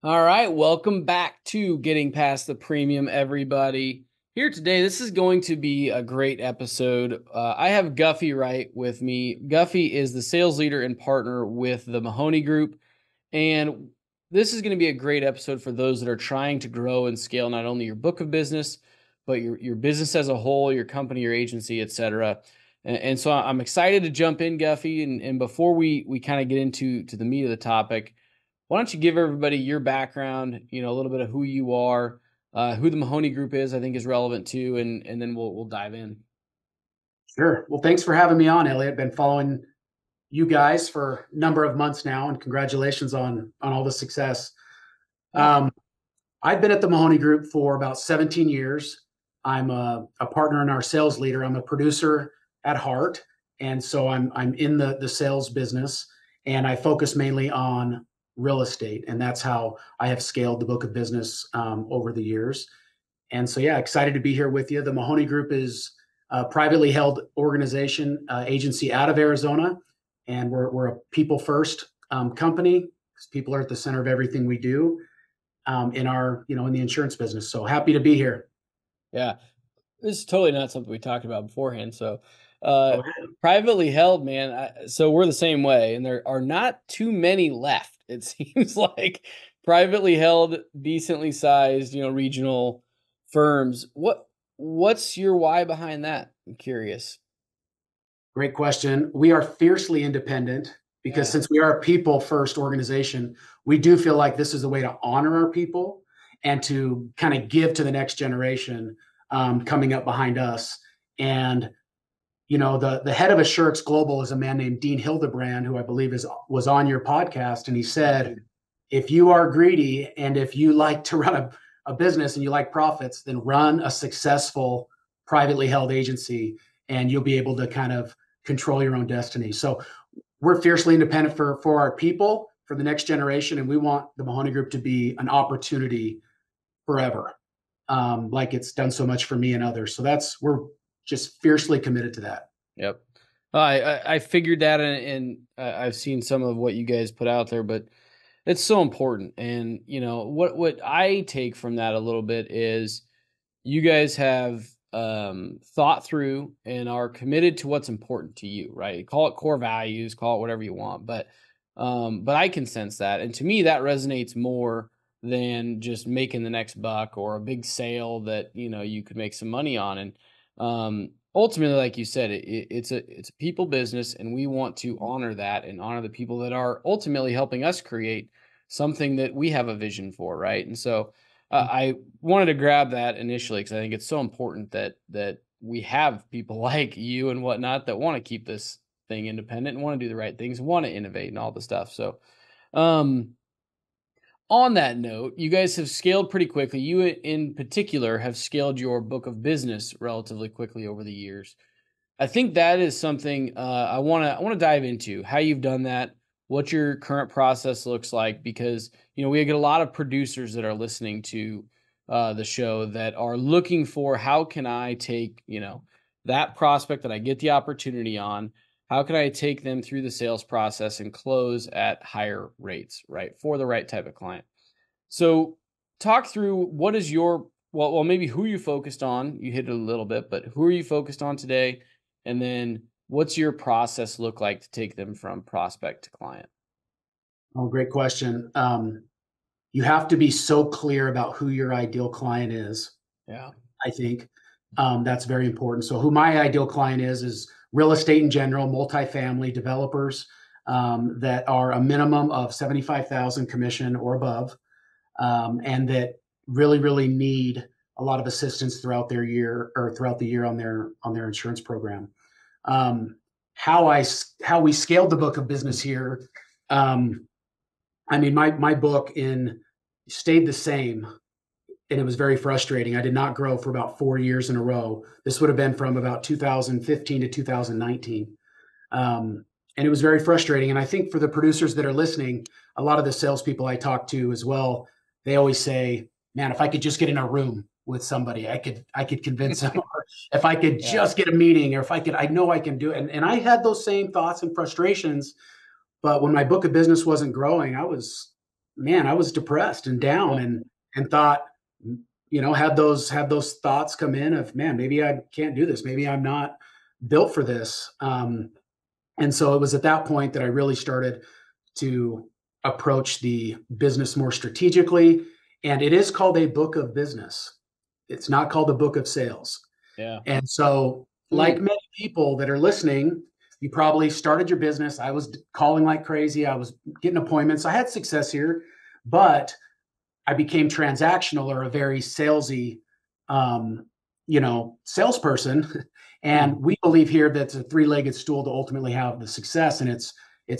All right, welcome back to Getting Past the Premium, everybody. Here today, this is going to be a great episode. I have Guffy Wright with me. Guffy is the sales leader and partner with the Mahoney Group, and this is going to be a great episode for those that are trying to grow and scale not only your book of business, but your business as a whole, your company, your agency, etc. And so I'm excited to jump in, Guffy. And before we kind of get into the meat of the topic, why don't you give everybody your background, a little bit of who you are, who the Mahoney Group is, I think is relevant too, and then we'll dive in. Sure. Well, thanks for having me on, Elliot. Been following you guys for a number of months now, and congratulations on all the success. Yeah. Um, I've been at the Mahoney Group for about 17 years. I'm a partner and our sales leader. I'm a producer at heart, and so I'm in the sales business, and I focus mainly on real estate, and that's how I have scaled the book of business over the years. And so, yeah, excited to be here with you. The Mahoney Group is a privately held organization, agency out of Arizona, and we're a people first company because people are at the center of everything we do in our, in the insurance business. So happy to be here. Yeah. This is totally not something we talked about beforehand. So, Go uh, ahead. privately held, man. So we're the same way, and there are not too many left. It seems like privately held, decently sized, regional firms. What's your why behind that? I'm curious. Great question. We are fiercely independent because Yeah. since we are a people first organization, we do feel like this is a way to honor our people and to kind of give to the next generation coming up behind us. And the head of Assurance Global is a man named Dean Hildebrand, who I believe was on your podcast, and he said, if you are greedy and if you like to run a business and you like profits, then run a successful privately held agency, and you'll be able to kind of control your own destiny. So we're fiercely independent for our people, for the next generation, and we want the Mahoney Group to be an opportunity forever, like it's done so much for me and others. So we're just fiercely committed to that. Yep. I figured that, and I've seen some of what you guys put out there, but it's so important. And what I take from that a little bit is you guys have thought through and are committed to what's important to you, right? Call it core values, call it whatever you want, but I can sense that, and to me, that resonates more than just making the next buck or a big sale that you could make some money on. And ultimately, like you said, it's a people business, and we want to honor that and honor the people that are ultimately helping us create something that we have a vision for, right? And so I wanted to grab that initially because I think it's so important that we have people like you and whatnot that want to keep this thing independent and want to do the right things, want to innovate and all the stuff. So, um, on that note, you guys have scaled pretty quickly. You in particular have scaled your book of business relatively quickly over the years. I think that is something I want to dive into how you've done that, what your current process looks like, because we get a lot of producers that are listening to the show that are looking for how can I take that prospect that I get the opportunity on, how can I take them through the sales process and close at higher rates, right, for the right type of client. So talk through what is your maybe who you focused on. You hit it a little bit, but who are you focused on today? And then what's your process look like to take them from prospect to client? Oh, great question. You have to be so clear about who your ideal client is. Yeah. I think that's very important. So, who my ideal client is real estate in general, multifamily developers that are a minimum of 75,000 commission or above, and that really, really need a lot of assistance throughout their year or throughout the year on their insurance program. Um, how we scaled the book of business here. Um, I mean, my book in stayed the same, and it was very frustrating. I did not grow for about 4 years in a row. This would have been from about 2015 to 2019. And it was very frustrating. And I think for the producers that are listening, a lot of the salespeople I talk to as well, they always say, man, if I could just get in a room with somebody, I could convince them. Or if I could Yeah. just get a meeting, or if I could, I know I can do it. And I had those same thoughts and frustrations. But when my book of business wasn't growing, I was man, I was depressed and down, Yeah. and thought, had those thoughts come in of, man, maybe I can't do this. Maybe I'm not built for this. And so it was at that point that I really started to approach the business more strategically. And it is called a book of business. It's not called a book of sales. Yeah. And so, like Hmm. many people that are listening, you probably started your business. I was calling like crazy. I was getting appointments. I had success here, but I became transactional, or a very salesy, um, salesperson. Hmm. And we believe here that it's a three-legged stool to ultimately have the success. And it's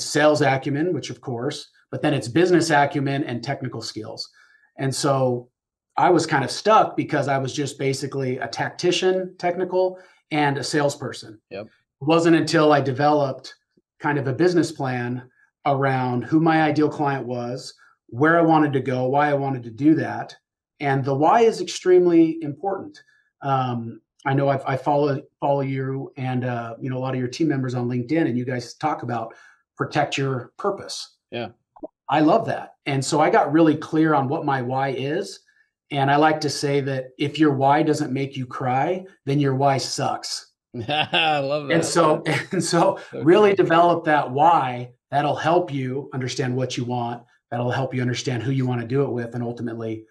sales acumen, which of course, but then it's business acumen and technical skills. And so I was kind of stuck because I was just basically a tactician, technical, and a salesperson. Yep. It wasn't until I developed kind of a business plan around who my ideal client was, where I wanted to go, why I wanted to do that. And the why is extremely important. I know I follow you and a lot of your team members on LinkedIn, and you guys talk about protect your purpose. Yeah. I love that. And so I got really clear on what my why is. And I like to say that if your why doesn't make you cry, then your why sucks. I love And that. so, and so So really true. develop that why. That'll help you understand what you want. That'll help you understand who you want to do it with, and ultimately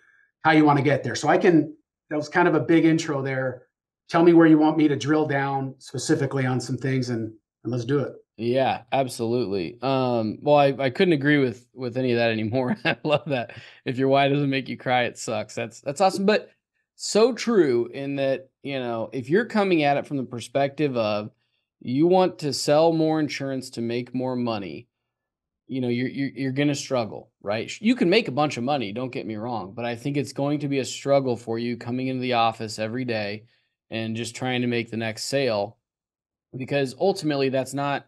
how you want to get there. That was kind of a big intro there. Tell me where you want me to drill down specifically on some things, and let's do it. Yeah, absolutely. Well, I couldn't agree with any of that anymore. I love that. If your why doesn't make you cry, it sucks. That's awesome. But so true in that, if you're coming at it from the perspective of you want to sell more insurance to make more money, you're going to struggle, right? You can make a bunch of money, don't get me wrong, but I think it's going to be a struggle for you coming into the office every day and just trying to make the next sale, because ultimately that's not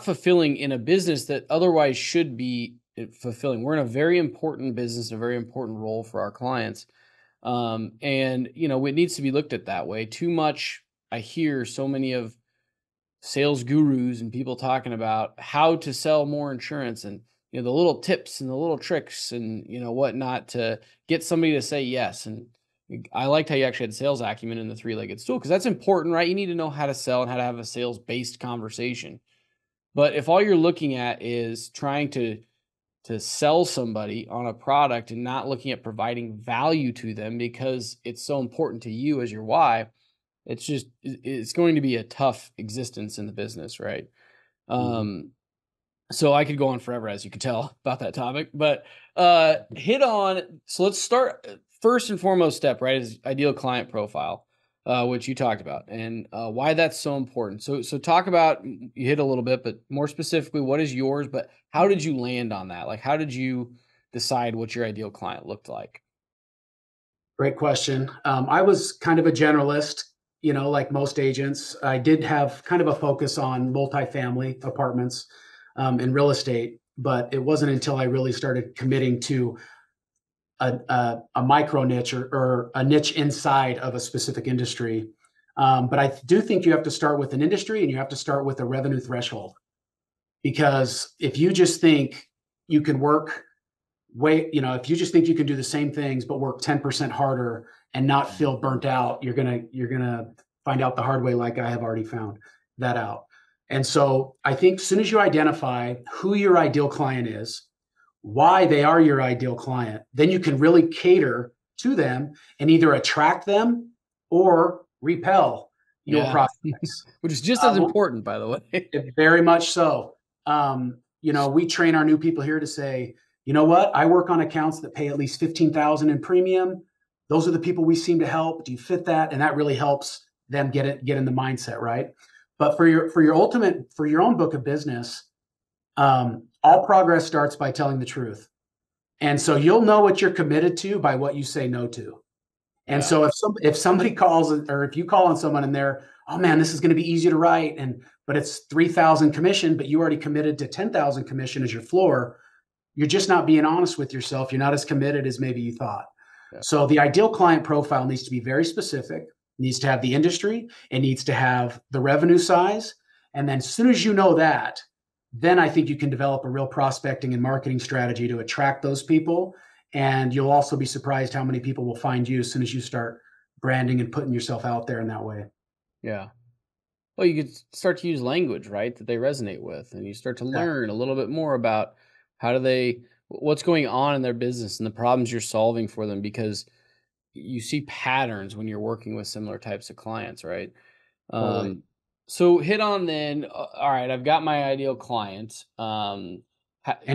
fulfilling in a business that otherwise should be fulfilling. We're in a very important business, a very important role for our clients. And it needs to be looked at that way. Too much, I hear so many of sales gurus and people talking about how to sell more insurance, and the little tips and the little tricks and whatnot to get somebody to say yes. And I liked how you actually had sales acumen in the three-legged stool, because that's important, right? You need to know how to sell and how to have a sales based conversation. But if all you're looking at is trying to sell somebody on a product and not looking at providing value to them because it's so important to you as your why, it's going to be a tough existence in the business, right? Mhm. Um, so I could go on forever, as you can tell, about that topic, but hit on. So let's start. First and foremost step, right, is ideal client profile, which you talked about, and why that's so important. So talk about. You hit a little bit, but more specifically, what is yours? But how did you land on that? Like, how did you decide what your ideal client looked like? Great question. I was kind of a generalist, like most agents. I did have kind of a focus on multifamily apartments and real estate, but it wasn't until I really started committing to a micro niche, or a niche inside of a specific industry. But I do think you have to start with an industry, and you have to start with a revenue threshold, because if you just think you can work if you just think you can do the same things but work 10% harder and not feel burnt out, you're gonna find out the hard way, like I have already found that out. And so I think as soon as you identify who your ideal client is, why they are your ideal client, then you can really cater to them and either attract them or repel your Yeah, prospects. which is just as Um, important, by the way. Very much so. We train our new people here to say, you know what? I work on accounts that pay at least 15,000 in premium. Those are the people we seem to help. Do you fit that? And that really helps them get in the mindset, right? But for your own book of business, all progress starts by telling the truth. And so you'll know what you're committed to by what you say no to. And Yeah, so if somebody calls, or if you call on someone and they're, oh man, this is going to be easy to write, but it's 3,000 commission, but you already committed to 10,000 commission as your floor, you're just not being honest with yourself. You're not as committed as maybe you thought. yeah, So the ideal client profile needs to be very specific, needs to have the industry, it needs to have the revenue size. And then as soon as you know that, then I think you can develop a real prospecting and marketing strategy to attract those people. And you'll also be surprised how many people will find you as soon as you start branding and putting yourself out there in that way. Yeah. Well, you could start to use language, right, that they resonate with, and you start to Exactly. learn a little bit more about how do they, what's going on in their business and the problems you're solving for them, because you see patterns when you're working with similar types of clients, right? Totally. Um, so hit on then. All right, I've got my ideal client. And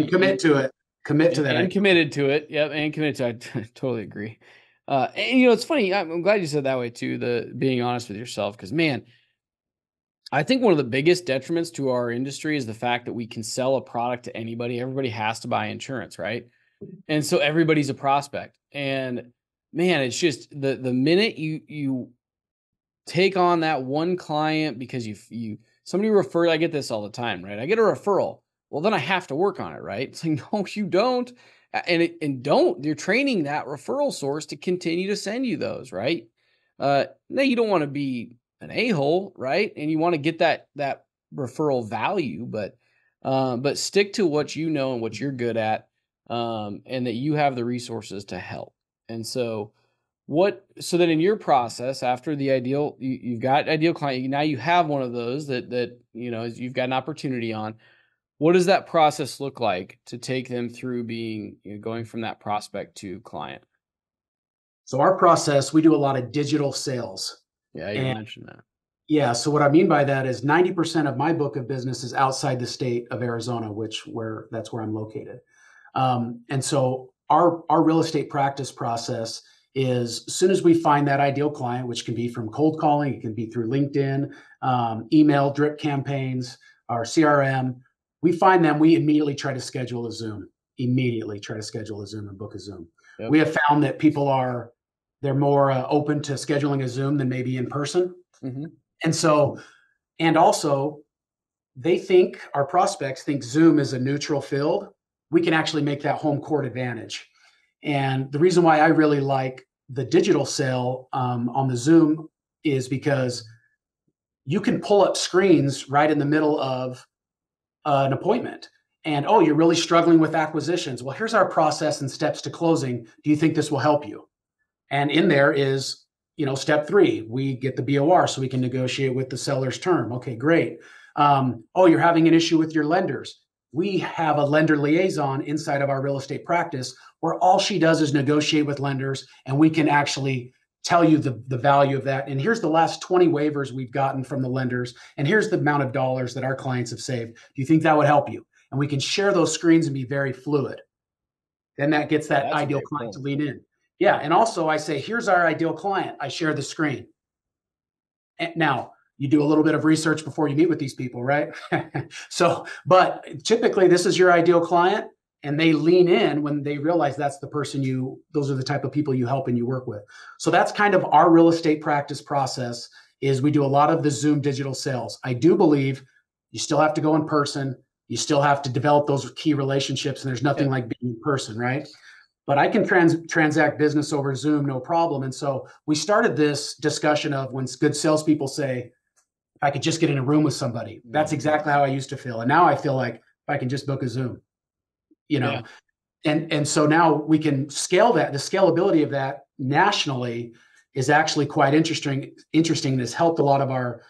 commit to it. Commit to that And idea. committed to it. Yep, and committed to it. I totally agree. And it's funny. I'm glad you said that way too. The being honest with yourself, because man, I think one of the biggest detriments to our industry is the fact that we can sell a product to anybody. Everybody has to buy insurance, right? And so everybody's a prospect. And man, it's just the minute you take on that one client because you somebody referred. I get this all the time, right? I get a referral. Well, then I have to work on it, right? It's like, no, you don't. And don't. You're training that referral source to continue to send you those, right? Now you don't want to be an a-hole, right? And you want to get that referral value, but stick to what you know and what you're good at, and that you have the resources to help. And so then in your process, after the ideal, you've got ideal client, now you have one of those that you've got an opportunity on. What does that process look like to take them through being, going from that prospect to client? So our process, we do a lot of digital sales. Yeah, you And mentioned that. yeah, so what I mean by that is 90% of my book of business is outside the state of Arizona, that's where I'm located. And so our real estate practice process is as soon as we find that ideal client, which can be from cold calling, it can be through LinkedIn, email, drip campaigns, our CRM, we find them, we immediately try to schedule a Zoom, immediately try to schedule a Zoom and book a Zoom. Yep. We have found that they're more open to scheduling a Zoom than maybe in person. Hmm. And so, and also our prospects think Zoom is a neutral field. We can actually make that home court advantage. And the reason why I really like the digital sale on the Zoom is because you can pull up screens right in the middle of an appointment. And oh, you're really struggling with acquisitions. Well, here's our process and steps to closing. Do you think this will help you? And in there is, step three, we get the BOR so we can negotiate with the seller's term. Okay, great. Oh, you're having an issue with your lenders. We have a lender liaison inside of our real estate practice where all she does is negotiate with lenders, and we can actually tell you the value of that. And here's the last 20 waivers we've gotten from the lenders, and here's the amount of dollars that our clients have saved. Do you think that would help you? And we can share those screens and be very fluid. Then that gets Yeah, that that's a ideal great client to point. lean in. Yeah. Yep. And also, I say, here's our ideal client. I share the screen. And now, you do a little bit of research before you meet with these people, right? But typically, this is your ideal client. And they lean in when they realize that's the person those are the type of people you help and you work with. So that's kind of our real estate practice process is we do a lot of the Zoom digital sales. I do believe you still have to go in person. You still have to develop those key relationships. And there's nothing Yep. like being in person, right? But I can transact business over Zoom, no problem. And so we started this discussion of when good salespeople say, if I could just get in a room with somebody, that's Mhm. exactly how I used to feel. And now I feel like if I can just book a Zoom, you Yeah. know, and so now we can scale that. The scalability of that nationally is actually quite interesting. This helped a lot of our,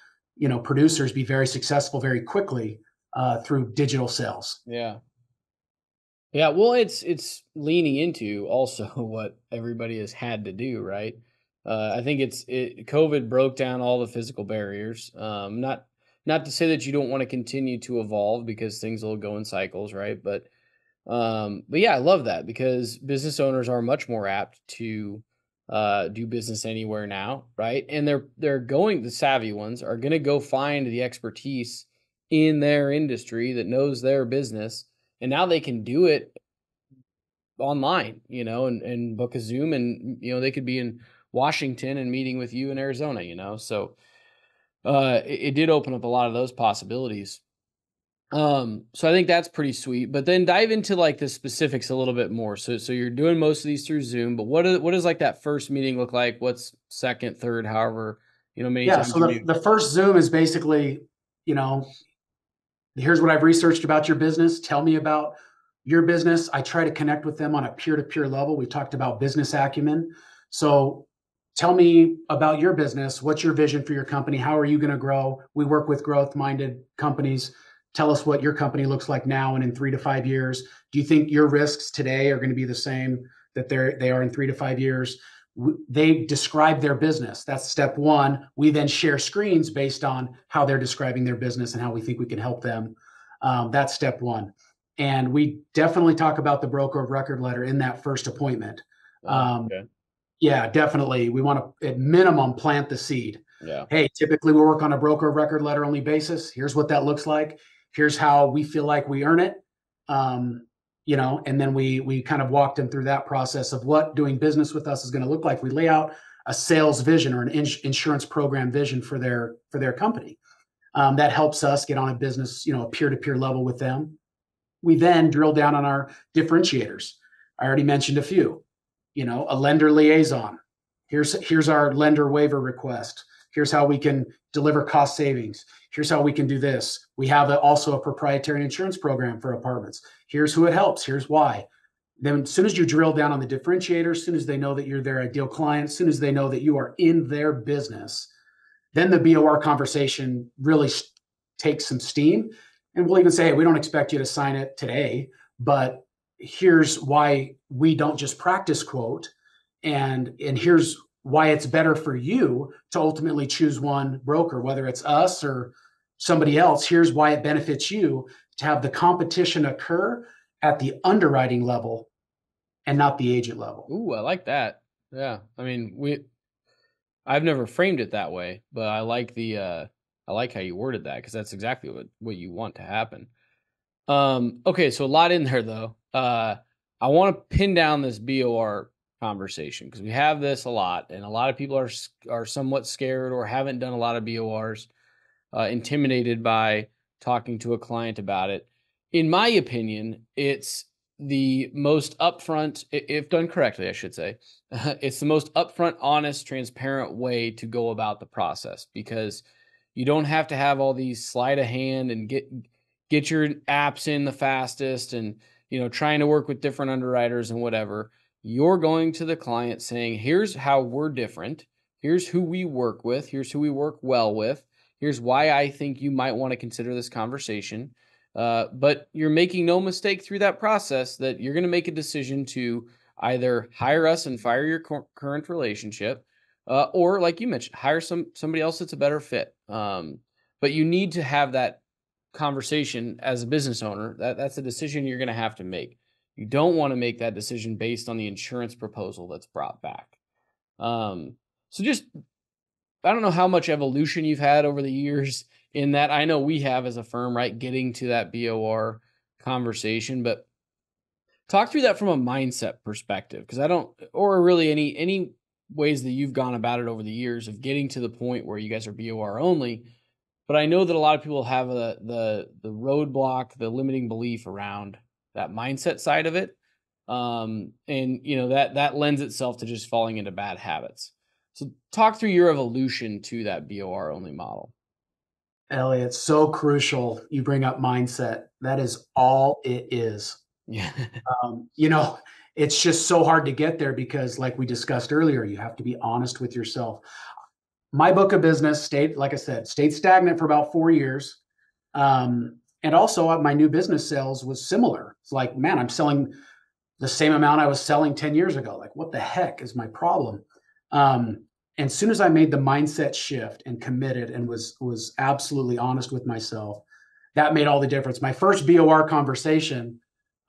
producers be very successful very quickly through digital sales. Yeah. Yeah, well, it's leaning into also what everybody has had to do, right? I think COVID broke down all the physical barriers. Not to say that you don't want to continue to evolve because things will go in cycles, right? But yeah, I love that because business owners are much more apt to do business anywhere now, right? And the savvy ones are going to go find the expertise in their industry that knows their business, and now they can do it online, and book a Zoom, and they could be in Washington and meeting with you in Arizona, so it did open up a lot of those possibilities. So I think that's pretty sweet. But then dive into like the specifics a little bit more. So you're doing most of these through Zoom, but what does like that first meeting look like? What's second, third, however, many Yeah. times So you the meet. the first Zoom is basically, you know, Here's what I've researched about your business. Tell me about your business. I try to connect with them on a peer-to-peer level. We talked about business acumen. So tell me about your business. What's your vision for your company? How are you going to grow? We work with growth-minded companies. Tell us what your company looks like now and in 3 to 5 years. Do you think your risks today are going to be the same that they are in 3 to 5 years? They describe their business. That's step one. We then share screens based on how they're describing their business and how we think we can help them. That's step one. And we definitely talk about the broker of record letter in that first appointment. Okay. Yeah, definitely. We want to, at minimum, plant the seed. Yeah. Hey, typically we work on a broker of record letter only basis. Here's what that looks like. Here's how we feel like we earn it. Um, and then we kind of walked them through that process of what doing business with us is going to look like. We lay out a sales vision or an insurance program vision for their company. That helps us get on a business, a peer-to-peer level with them. We then drill down on our differentiators. I already mentioned a few. A lender liaison. Here's our lender waiver request. Here's how we can deliver cost savings. Here's how we can do this. We have also a proprietary insurance program for apartments. Here's who it helps. Here's why. Then as soon as you drill down on the differentiators, as soon as they know that you're their ideal client, as soon as they know that you are in their business, then the BOR conversation really takes some steam. And we'll even say, hey, we don't expect you to sign it today, but here's why we don't just practice quote, and here's why it's better for you to ultimately choose one broker, whether it's us or somebody else. Here's why it benefits you to have the competition occur at the underwriting level and not the agent level. Ooh, I like that. Yeah. I mean, I've never framed it that way, but I like I like how you worded that, because that's exactly what you want to happen. Okay, so a lot in there though. I want to pin down this BOR conversation, because we have this a lot, and a lot of people are somewhat scared or haven't done a lot of BORs, intimidated by talking to a client about it. In my opinion, it's the most upfront, if done correctly, I should say, it's the most upfront, honest, transparent way to go about the process, because you don't have to have all these sleight of hand and get your apps in the fastest, and trying to work with different underwriters and whatever. You're going to the client saying, here's how we're different, here's who we work with, here's who we work well with, here's why I think you might want to consider this conversation. But you're making no mistake through that process that you're going to make a decision to either hire us and fire your current relationship, or, like you mentioned, hire somebody else that's a better fit. But you need to have that conversation as a business owner. That's a decision you're going to have to make. You don't want to make that decision based on the insurance proposal that's brought back. So just, I don't know how much evolution you've had over the years in that. I know we have as a firm, right, getting to that BOR conversation, but talk through that from a mindset perspective, because I don't, or really any ways that you've gone about it over the years of getting to the point where you guys are BOR only. But I know that a lot of people have the roadblock, the limiting belief around that mindset side of it. And that lends itself to just falling into bad habits. So talk through your evolution to that BOR only model. Elliot, so crucial. You bring up mindset. That is all it is. Yeah. Um, you know, it's just so hard to get there because, like we discussed earlier, you have to be honest with yourself. My book of business stayed, like I said, stayed stagnant for about 4 years. And also my new business sales was similar. It's like, man, I'm selling the same amount I was selling 10 years ago. Like, what the heck is my problem? And as soon as I made the mindset shift and committed and was absolutely honest with myself, that made all the difference. My first BOR conversation,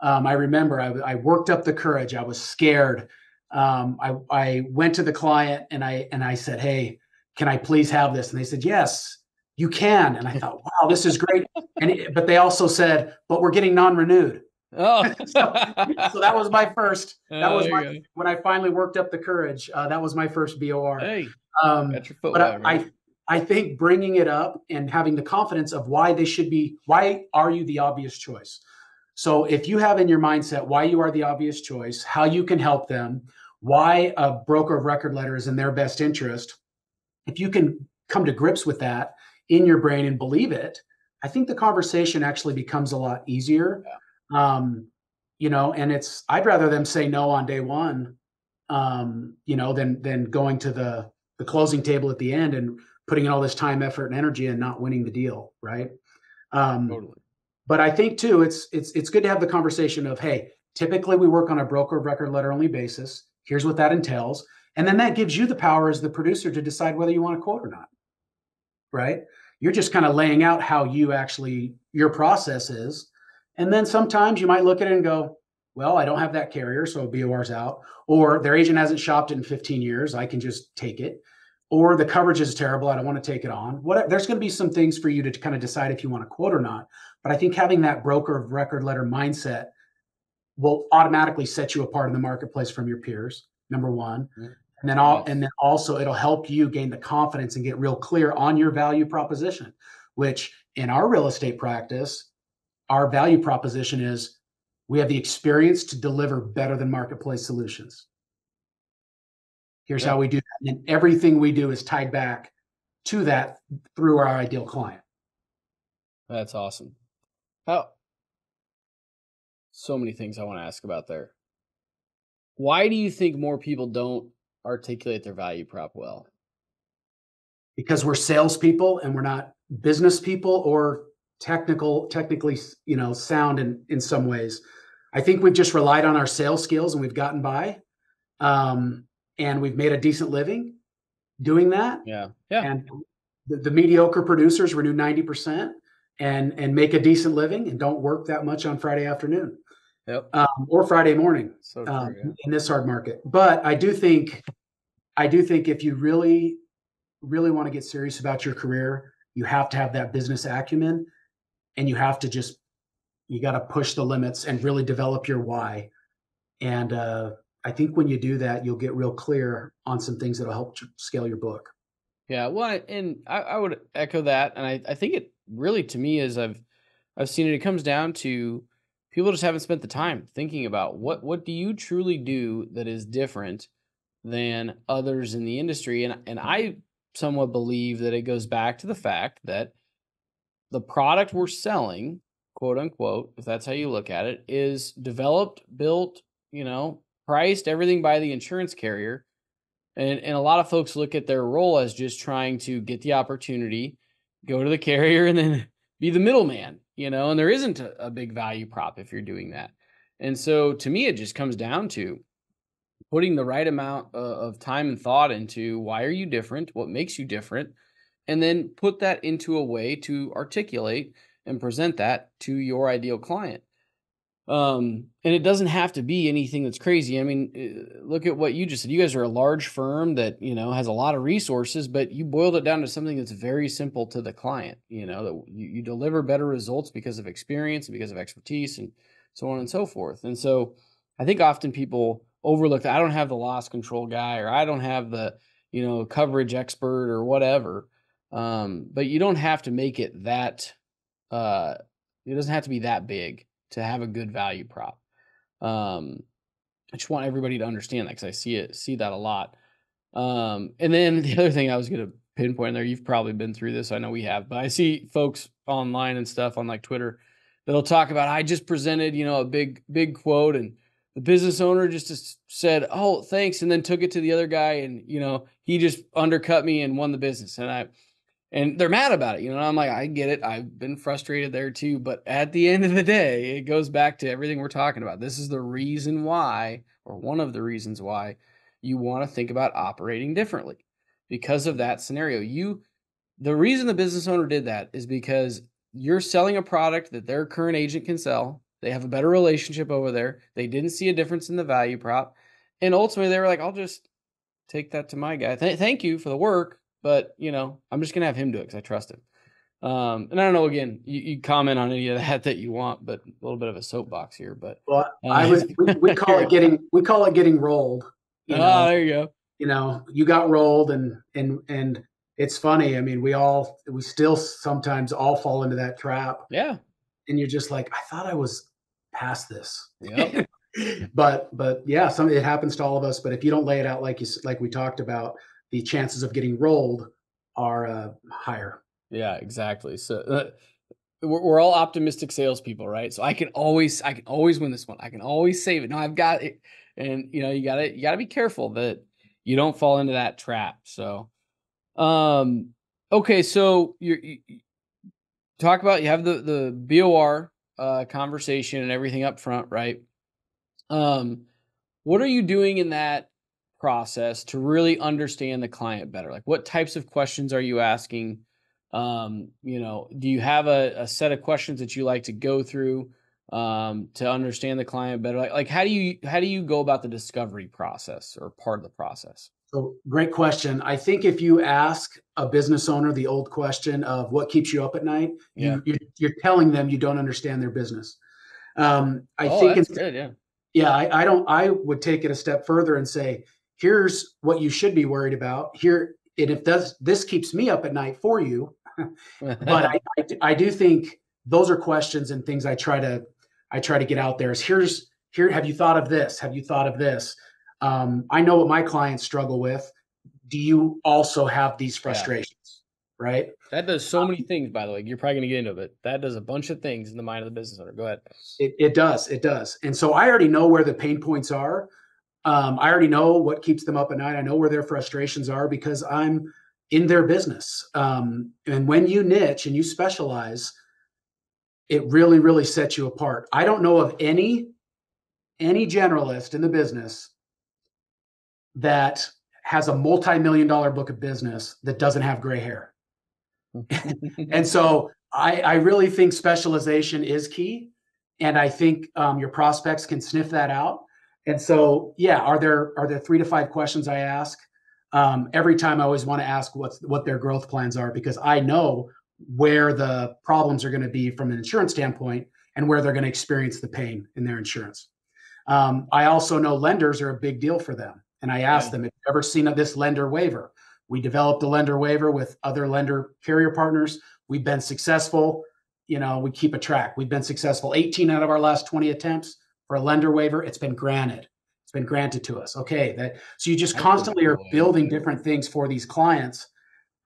I remember I worked up the courage. I was scared. I went to the client and I said, "Hey, can I please have this?" And they said, "Yes, you can." And I thought, "Wow, this is great." But they also said, "But we're getting non-renewed." Oh, So that was my first. That was there my you go. when I finally worked up the courage. That was my first BOR. Hey, Um, got your foot but wet, right? I think bringing it up and having the confidence of why they should be. Why are you the obvious choice? So if you have in your mindset why you are the obvious choice, how you can help them, why a broker of record letter is in their best interest, if you can come to grips with that in your brain and believe it, I think the conversation actually becomes a lot easier. Yeah, Um, and I'd rather them say no on day one, than going to the closing table at the end and putting in all this time, effort, and energy and not winning the deal, right? Um, totally. but I think too, it's good to have the conversation of, hey, typically we work on a broker of record letter only basis. Here's what that entails, and then that gives you the power as the producer to decide whether you want to quote or not, right? You're just kind of laying out how your process is. And then sometimes you might look at it and go, well, I don't have that carrier, so BOR's out. Or their agent hasn't shopped it in 15 years. I can just take it. Or the coverage is terrible. I don't want to take it on. There's going to be some things for you to kind of decide if you want to quote or not. But I think having that broker of record letter mindset will automatically set you apart in the marketplace from your peers, number one. Mhm. And Yes. then also it'll help you gain the confidence and get real clear on your value proposition, which in our real estate practice, our value proposition is we have the experience to deliver better than marketplace solutions. Here's Yeah, how we do that. And everything we do is tied back to that through our ideal client. that's awesome. How So many things I want to ask about there. Why do you think more people don't articulate their value prop well? Because we're salespeople and we're not business people or technically, sound in some ways. I think we've just relied on our sales skills and we've gotten by, um, and we've made a decent living doing that. Yeah. Yeah. And the mediocre producers renew 90% and make a decent living and don't work that much on Friday afternoon, Yep. or Friday morning, So true. Yeah. in this hard market. But I do think if you really want to get serious about your career, you have to have that business acumen, and you got to push the limits and really develop your why. And I think when you do that, you'll get real clear on some things that'll help scale your book. Yeah. Well, I would echo that. And I think it really, to me, as I've seen it, it comes down to people just haven't spent the time thinking about what do you truly do that is different than others in the industry. And I somewhat believe that it goes back to the fact that the product we're selling, quote unquote, if that's how you look at it, is developed, built, priced, everything by the insurance carrier. And a lot of folks look at their role as just trying to get the opportunity, go to the carrier, and then be the middleman, and there isn't a big value prop if you're doing that. And so to me, it just comes down to putting the right amount of time and thought into why are you different, what makes you different, and then put that into a way to articulate and present that to your ideal client. And it doesn't have to be anything that's crazy. I mean, look at what you just said. You guys are a large firm that, has a lot of resources, but you boiled it down to something that's very simple to the client, that you deliver better results because of experience and because of expertise and so on and so forth. And so I think often people overlook that. I don't have the loss control guy, or I don't have the, coverage expert or whatever. But you don't have to make it that, uh, it doesn't have to be that big to have a good value prop. Um, I just want everybody to understand that because I see that a lot. And then the other thing I was going to pinpoint there, you've probably been through this. I know we have, but I see folks online and stuff on like Twitter that'll talk about, I just presented, a big quote, and the business owner just said, "Oh, thanks," and then took it to the other guy, and he just undercut me and won the business. And they're mad about it, and I'm like, I get it. I've been frustrated there too. But at the end of the day, it goes back to everything we're talking about. This is the reason why, or one of the reasons why, you want to think about operating differently. Because of that scenario. The reason the business owner did that is because you're selling a product that their current agent can sell. They have a better relationship over there. They didn't see a difference in the value prop. And ultimately, they were like, I'll just take that to my guy. Thank you for the work, but I'm just gonna have him do it because I trust him. And I don't know. Again, you comment on any of that you want, but a little bit of a soapbox here. But Well, uh, we call it getting rolled. You know, there you go. you got rolled, and it's funny. I mean, we still sometimes all fall into that trap, Yeah. and you're just like, I thought I was past this. Yep. But yeah, it happens to all of us. But if you don't lay it out like we talked about, the chances of getting rolled are higher. Yeah. Exactly. So we're all optimistic salespeople, right? So I can always win this one. I can always save it. No, I've got it. And you gotta be careful that you don't fall into that trap. So, um, okay. So you talk about, you have the BOR, conversation and everything up front, right? Um, what are you doing in that process to really understand the client better? Like, what types of questions are you asking? Do you have a set of questions that you like to go through to understand the client better? Like how do you go about the discovery process or part of the process? So great question. I think if you ask a business owner the old question of what keeps you up at night, Yeah. you're telling them you don't understand their business. I Oh, think, that's good. Yeah. yeah, I don't. I would take it a step further and say, here's what you should be worried about. Here, and if this keeps me up at night for you, but I do think those are questions and things I try to get out there. Is here. Have you thought of this? Have you thought of this? I know what my clients struggle with. Do you also have these Yeah. frustrations? Right? That does so many things, by the way. You're probably going to get into it. That does a bunch of things in the mind of the business owner. Go ahead. It does. It does. And so I already know where the pain points are. I already know what keeps them up at night. I know where their frustrations are because I'm in their business. And when you niche and you specialize, it really, really sets you apart. I don't know of any generalist in the business that has a multi-million dollar book of business that doesn't have gray hair. And so I really think specialization is key. And I think your prospects can sniff that out. And so, yeah, are there 3 to 5 questions I ask? Every time I always want to ask what their growth plans are because I know where the problems are going to be from an insurance standpoint and where they're going to experience the pain in their insurance. I also know lenders are a big deal for them. And I asked Yeah. them, have you ever seen this lender waiver? We developed a lender waiver with other lender carrier partners. We've been successful. We keep a track. We've been successful 18 out of our last 20 attempts for a lender waiver. It's been granted. It's been granted to us. Okay. So you just That's a constantly big are win. building different things for these clients.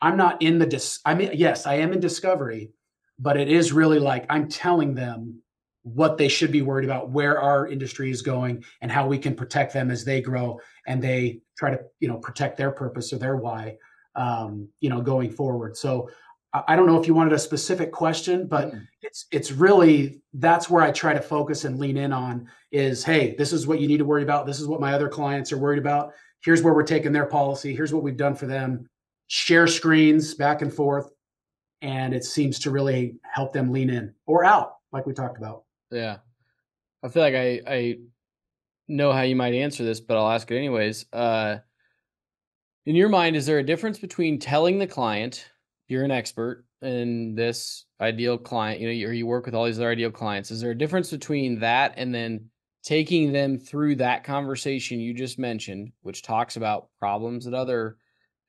I'm not in I mean, yes, I am in discovery, but it is really like I'm telling them what they should be worried about, where our industry is going, and how we can protect them as they grow and they try to, protect their purpose or their why, going forward. So I don't know if you wanted a specific question, but Mm. it's really that's where I try to focus and lean in on is, hey, this is what you need to worry about. This is what my other clients are worried about. Here's where we're taking their policy. Here's what we've done for them. Share screens back and forth, and it seems to really help them lean in or out, like we talked about. Yeah. I feel like I know how you might answer this, but I'll ask it anyways. In your mind, is there a difference between telling the client you're an expert in this ideal client, or you work with all these other ideal clients? Is there a difference between that and then taking them through that conversation you just mentioned, which talks about problems that other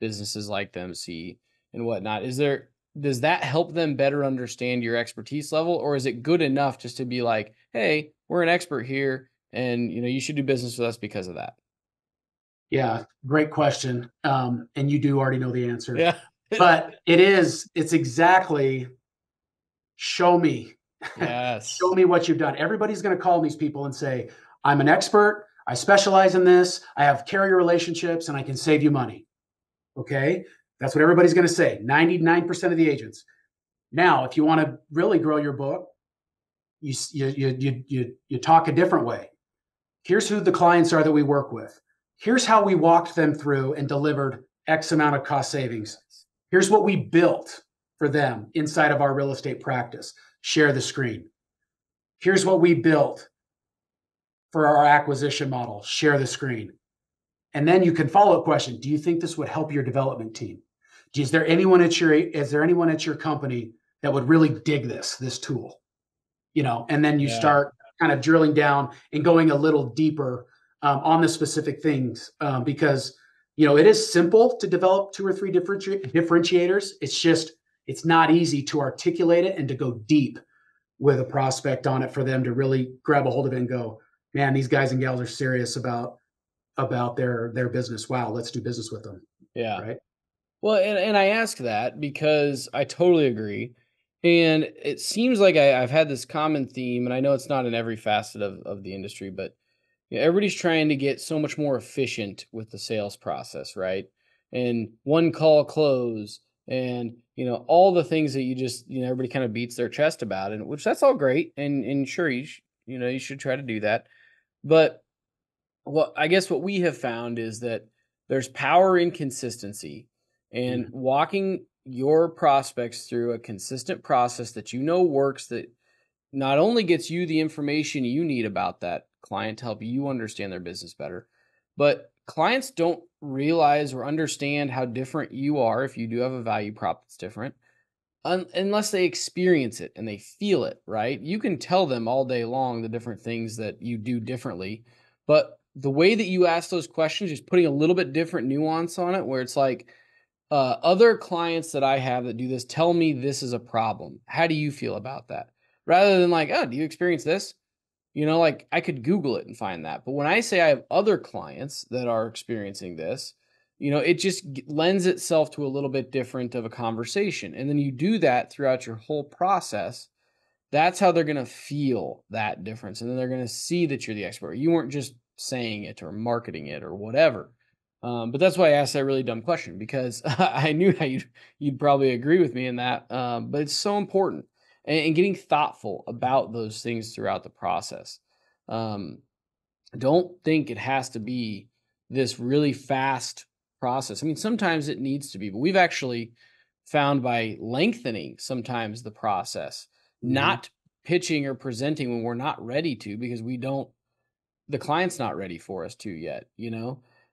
businesses like them see and whatnot? Does that help them better understand your expertise level, or is it good enough just to be like, hey, we're an expert here, and you should do business with us because of that? Yeah, great question. And you do already know the answer, Yeah. but it's exactly show me, show Yes. me what you've done. Everybody's going to call these people and say, I'm an expert. I specialize in this. I have carrier relationships and I can save you money. Okay. That's what everybody's going to say. 99% of the agents. Now, if you want to really grow your book, you talk a different way. Here's who the clients are that we work with. Here's how we walked them through and delivered X amount of cost savings. Here's what we built for them inside of our real estate practice. Share the screen. Here's what we built for our acquisition model. Share the screen. And then you can follow up question. Do you think this would help your development team? Is there anyone at your company that would really dig this tool? And then you Yeah. start kind of drilling down and going a little deeper on the specific things because it is simple to develop 2 or 3 differentiators. It's not easy to articulate it and to go deep with a prospect on it for them to really grab a hold of it and go, man, these guys and gals are serious about their business. Wow, let's do business with them. Yeah. Right. Well, and I ask that because I totally agree. And it seems like I've had this common theme, and I know it's not in every facet of the industry, but everybody's trying to get so much more efficient with the sales process, right? And one call close, and all the things that you just everybody kind of beats their chest about, and which that's all great, and sure you should try to do that. But what I guess what we have found is that there's power in consistency, and Mhm. walking your prospects through a consistent process that works, that not only gets you the information you need about that client to help you understand their business better, but clients don't realize or understand how different you are if you do have a value prop that's different unless they experience it and they feel it, right? You can tell them all day long the different things that you do differently, but the way that you ask those questions is putting a little bit different nuance on it, where it's like, other clients that I have that do this tell me this is a problem. How do you feel about that? Rather than like, oh, do you experience this? Like I could Google it and find that. But when I say I have other clients that are experiencing this, it just lends itself to a little bit different of a conversation. And then you do that throughout your whole process. That's how they're going to feel that difference. And then they're going to see that you're the expert. You weren't just saying it or marketing it or whatever. But that's why I asked that really dumb question, because I knew how you'd probably agree with me in that. But it's so important, and getting thoughtful about those things throughout the process. Um, don't think it has to be this really fast process. I mean, sometimes it needs to be, but we've actually found by lengthening sometimes the process, Mhm. not pitching or presenting when we're not ready to, because the client's not ready for us to yet.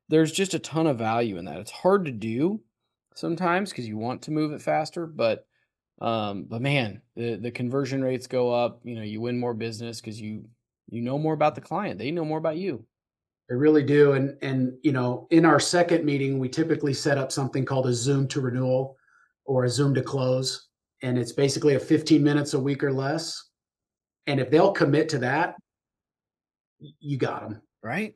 There's just a ton of value in that. It's hard to do sometimes because you want to move it faster, but man, the conversion rates go up. You win more business because you know more about the client. They know more about you. They really do. And in our second meeting, we typically set up something called a Zoom to renewal or a Zoom to close. And it's basically a 15 minutes a week or less. And if they'll commit to that, you got them. Right?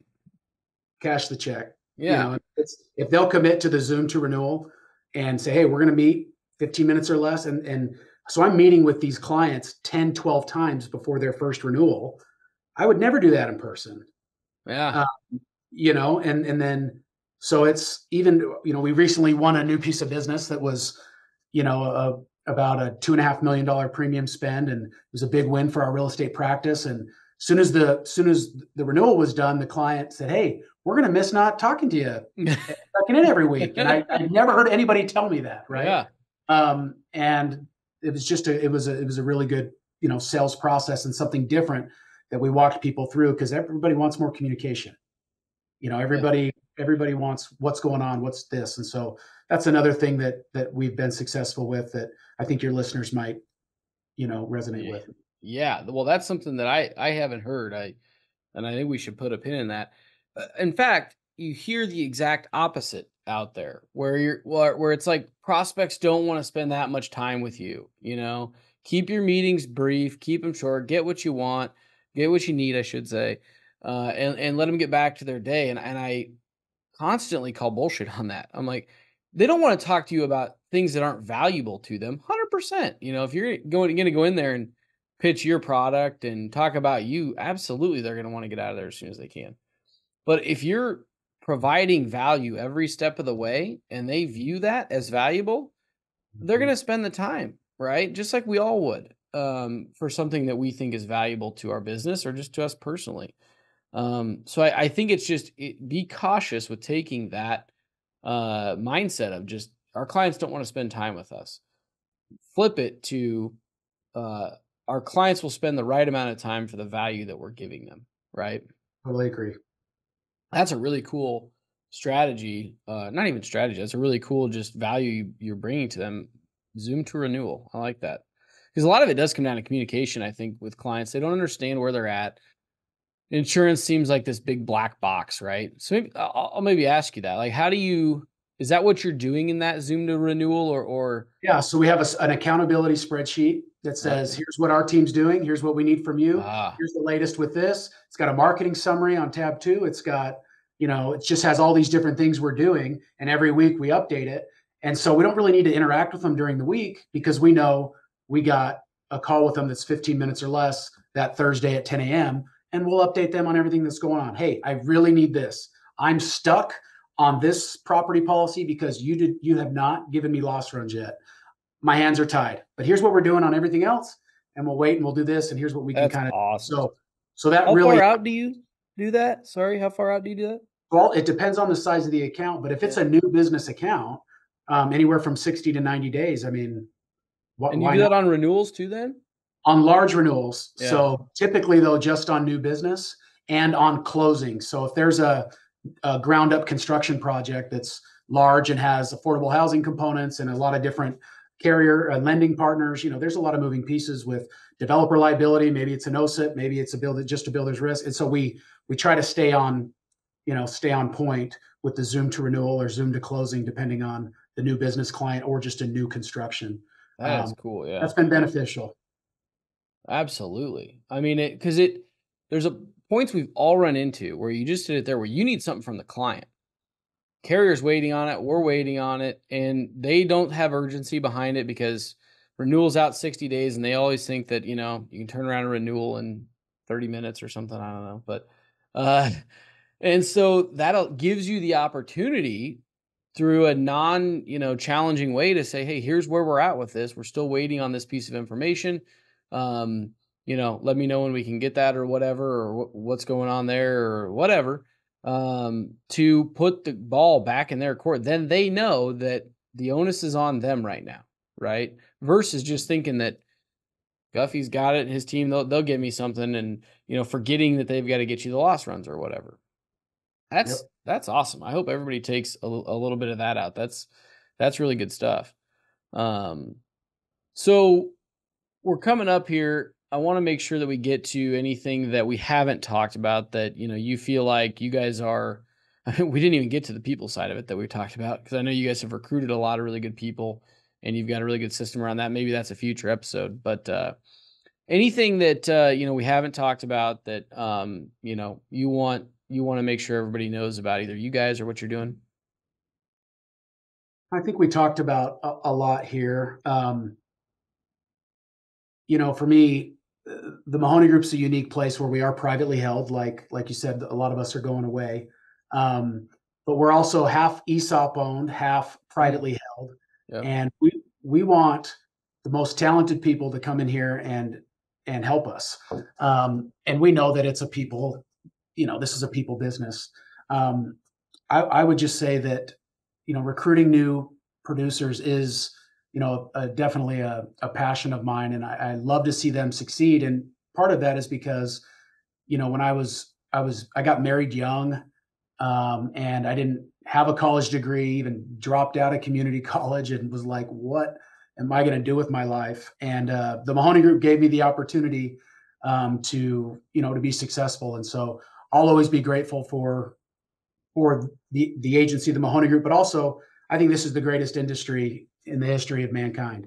Cash the check. Yeah. It's if they'll commit to the Zoom to renewal and say, hey, we're going to meet 15 minutes or less. And so I'm meeting with these clients 10, 12 times before their first renewal. I would never do that in person. Yeah. Uh, and then so it's even, we recently won a new piece of business that was, about a $2.5 million premium spend, and it was a big win for our real estate practice. And soon as the renewal was done, the client said, hey, we're going to miss not talking to you, checking in every week. And I never heard anybody tell me that. Right. Yeah. And it was just it was a really good, sales process, and something different that we walked people through, because everybody wants more communication. Yeah. Everybody wants what's going on, what's this. And so that's another thing that we've been successful with, that I think your listeners might, resonate Yeah. with. Yeah. Well, that's something that I haven't heard. And I think we should put a pin in that. In fact, you hear the exact opposite out there, where where it's like prospects don't want to spend that much time with you. Keep your meetings brief, keep them short, get what you want, get what you need, I should say, and let them get back to their day. And I constantly call bullshit on that. I'm like, they don't want to talk to you about things that aren't valuable to them. 100%. If you're going to go in there and pitch your product and talk about you, absolutely they're going to want to get out of there as soon as they can. But if you're providing value every step of the way and they view that as valuable, they're going Mhm. to spend the time, right? Just like we all would, for something that we think is valuable to our business or just to us personally. So I think it's just be cautious with taking that mindset of just our clients don't want to spend time with us. Flip it to, uh, our clients will spend the right amount of time for the value that we're giving them. Right. Totally agree. That's a really cool strategy. Not even strategy. That's a really cool just value you're bringing to them. Zoom to renewal. I like that, because a lot of it does come down to communication. I think with clients, they don't understand where they're at. Insurance seems like this big black box, right? So maybe I'll maybe ask you that. Like, how do you? Is that what you're doing in that Zoom to renewal, or? Yeah. So we have an accountability spreadsheet that says, Okay. here's what our team's doing. Here's what we need from you. Ah, Here's the latest with this. It's got a marketing summary on tab 2. It's got, it just has all these different things we're doing. And every week we update it. And so we don't really need to interact with them during the week, because we know we got a call with them that's 15 minutes or less that Thursday at 10 a.m. And we'll update them on everything that's going on. Hey, I really need this. I'm stuck on this property policy because you have not given me loss runs yet. My hands are tied. But here's what we're doing on everything else, and we'll wait and we'll do this, and here's what we can That's kind of awesome. so that How really far out do you do that? Sorry, how far out do you do that? well, it depends on the size of the account, but if it's Yeah. a new business account, anywhere from 60 to 90 days, I mean, And you why do not? that on renewals too then? On large renewals. Yeah. So typically, though, just on new business and on closing. So if there's a ground up construction project that's large and has affordable housing components and a lot of different carrier and lending partners, there's a lot of moving pieces with developer liability. Maybe it's an OSIP, maybe it's just a builder's risk. And so we try to stay on point with the Zoom to renewal or Zoom to closing, depending on the new business client or just a new construction. That is cool, yeah. That's been beneficial. Absolutely. I mean, there's a points we've all run into where you just did it there where you need something from the client. Carrier's waiting on it, we're waiting on it, and they don't have urgency behind it because renewal's out 60 days and they always think that, you can turn around a renewal in 30 minutes or something, I don't know. But uh and so that gives you the opportunity through a challenging way to say, hey, here's where we're at with this. We're still waiting on this piece of information. Um, let me know when we can get that or whatever, or what's going on there or whatever, to put the ball back in their court. Then they know that the onus is on them right now, right? Versus just thinking that Guffy's got it and his team, they'll get me something, and, forgetting that they've got to get you the loss runs or whatever. Yep. That's awesome. I hope everybody takes a little bit of that out. That's really good stuff. So we're coming up here. I want to make sure that we get to anything that we haven't talked about that, you feel like you guys are. We didn't even get to the people side of it that we talked about, because I know you guys have recruited a lot of really good people and you've got a really good system around that. Maybe that's a future episode, but anything that we haven't talked about that you want to make sure everybody knows about, either you guys or what you're doing. I think we talked about a lot here. For me, the Mahoney Group's a unique place where we are privately held. Like you said, a lot of us are going away, but we're also half ESOP owned, half privately held, Yep. and we want the most talented people to come in here and help us. And we know that it's a people, this is a people business. I would just say that recruiting new producers is definitely a passion of mine, and I love to see them succeed. And part of that is because when I got married young, and I didn't have a college degree, even dropped out of community college, and was like, what am I going to do with my life? And the Mahoney Group gave me the opportunity to be successful, and so I'll always be grateful for the agency, the Mahoney Group, but also I think this is the greatest industry in the history of mankind.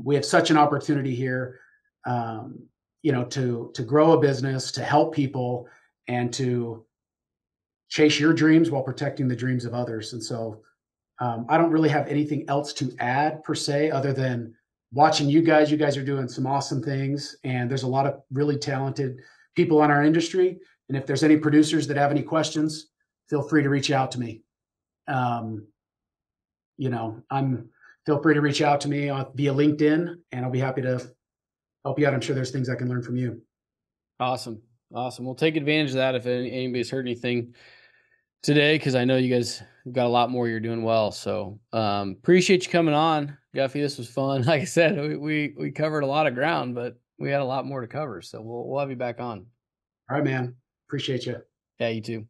We have such an opportunity here, to grow a business, to help people, and to chase your dreams while protecting the dreams of others. And so I don't really have anything else to add per se, other than watching you guys. You guys are doing some awesome things, and there's a lot of really talented people in our industry. And if there's any producers that have any questions, feel free to reach out to me. Um, I'm feel free to reach out to me via LinkedIn, and I'll be happy to help you out. I'm sure there's things I can learn from you. Awesome. We'll take advantage of that if anybody's heard anything today, because I know you guys have got a lot more. You're doing well. So appreciate you coming on, Guffy. This was fun. Like I said, we covered a lot of ground, but we had a lot more to cover. So we'll have you back on. All right, man. Appreciate you. Yeah, you too.